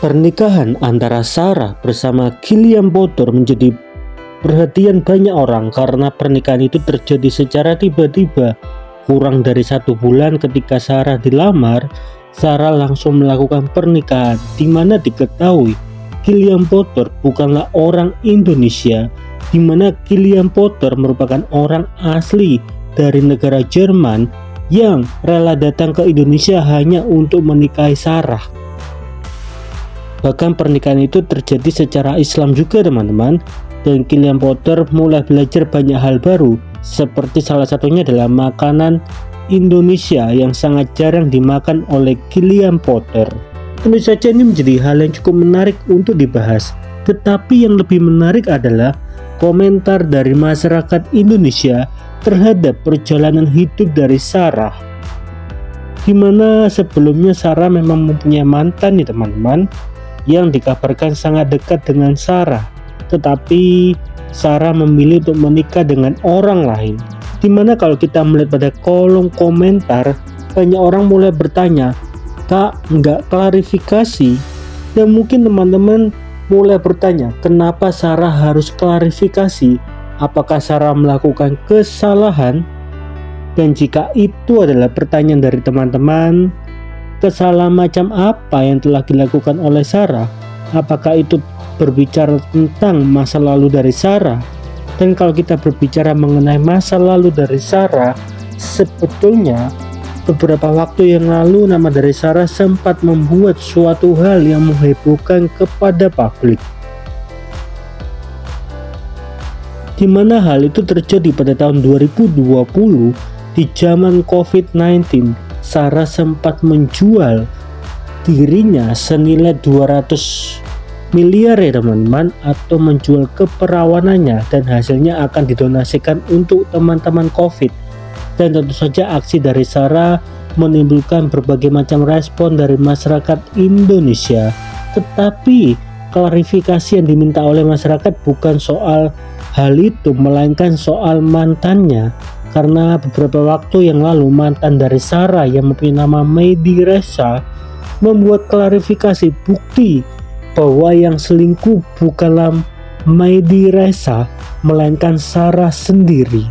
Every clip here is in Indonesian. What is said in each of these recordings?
Pernikahan antara Sarah bersama Kylian Potter menjadi perhatian banyak orang karena pernikahan itu terjadi secara tiba-tiba. Kurang dari 1 bulan ketika Sarah dilamar, Sarah langsung melakukan pernikahan, di mana diketahui Kylian Potter bukanlah orang Indonesia, di mana Kylian Potter merupakan orang asli dari negara Jerman yang rela datang ke Indonesia hanya untuk menikahi Sarah. Bahkan pernikahan itu terjadi secara Islam juga teman-teman, dan Kylian Potter mulai belajar banyak hal baru, seperti salah satunya adalah makanan Indonesia yang sangat jarang dimakan oleh Kylian Potter. Tentu saja ini menjadi hal yang cukup menarik untuk dibahas, tetapi yang lebih menarik adalah komentar dari masyarakat Indonesia terhadap perjalanan hidup dari Sarah, dimana sebelumnya Sarah memang mempunyai mantan nih teman-teman, yang dikabarkan sangat dekat dengan Sarah, tetapi Sarah memilih untuk menikah dengan orang lain. Dimana kalau kita melihat pada kolom komentar, banyak orang mulai bertanya, "Kak, nggak klarifikasi?" Dan mungkin teman-teman mulai bertanya, kenapa Sarah harus klarifikasi? Apakah Sarah melakukan kesalahan? Dan jika itu adalah pertanyaan dari teman-teman, kesalahan macam apa yang telah dilakukan oleh Sarah? Apakah itu berbicara tentang masa lalu dari Sarah? Dan kalau kita berbicara mengenai masa lalu dari Sarah, sebetulnya beberapa waktu yang lalu nama dari Sarah sempat membuat suatu hal yang menghebohkan kepada publik, di mana hal itu terjadi pada tahun 2020 di zaman COVID-19. Sarah sempat menjual dirinya senilai 200 miliar ya teman-teman, atau menjual keperawanannya, dan hasilnya akan didonasikan untuk teman-teman COVID. Dan tentu saja aksi dari Sarah menimbulkan berbagai macam respon dari masyarakat Indonesia. Tetapi klarifikasi yang diminta oleh masyarakat bukan soal hal itu, melainkan soal mantannya. Karena beberapa waktu yang lalu mantan dari Sarah yang mempunyai nama Mehdi Reza membuat klarifikasi bukti bahwa yang selingkuh bukanlah Mehdi Reza melainkan Sarah sendiri.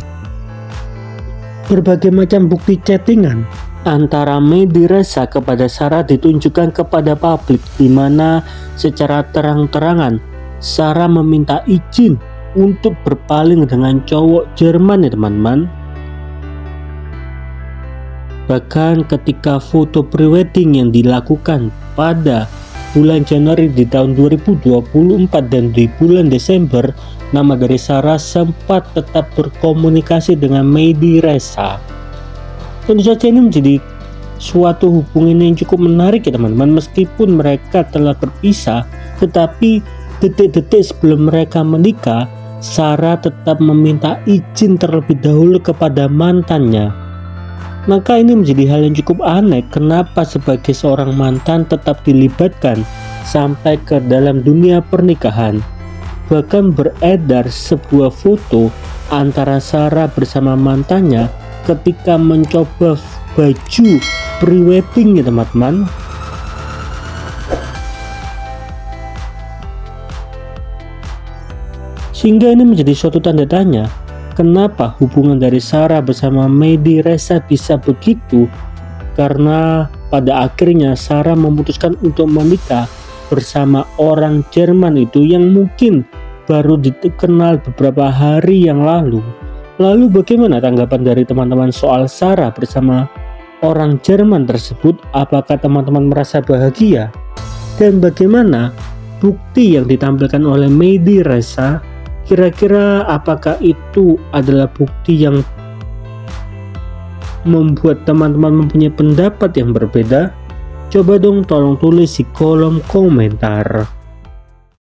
Berbagai macam bukti chattingan antara Mehdi Reza kepada Sarah ditunjukkan kepada publik, di mana secara terang-terangan Sarah meminta izin untuk berpaling dengan cowok Jerman ya teman-teman. Bahkan ketika foto prewedding yang dilakukan pada bulan Januari di tahun 2024 dan di bulan Desember, nama dari Sarah sempat tetap berkomunikasi dengan Mehdi Reza. Tentu saja ini menjadi suatu hubungan yang cukup menarik ya teman-teman. Meskipun mereka telah berpisah, tetapi detik-detik sebelum mereka menikah, Sarah tetap meminta izin terlebih dahulu kepada mantannya. Maka ini menjadi hal yang cukup aneh, kenapa sebagai seorang mantan tetap dilibatkan sampai ke dalam dunia pernikahan. Bahkan beredar sebuah foto antara Sarah bersama mantannya ketika mencoba baju prewedding ya teman-teman. Sehingga ini menjadi suatu tanda tanya, kenapa hubungan dari Sarah bersama Mehdi Reza bisa begitu? Karena pada akhirnya Sarah memutuskan untuk menikah bersama orang Jerman itu yang mungkin baru dikenal beberapa hari yang lalu. Lalu bagaimana tanggapan dari teman-teman soal Sarah bersama orang Jerman tersebut? Apakah teman-teman merasa bahagia? Dan bagaimana bukti yang ditampilkan oleh Mehdi Reza? Kira-kira apakah itu adalah bukti yang membuat teman-teman mempunyai pendapat yang berbeda? Coba dong tolong tulis di kolom komentar.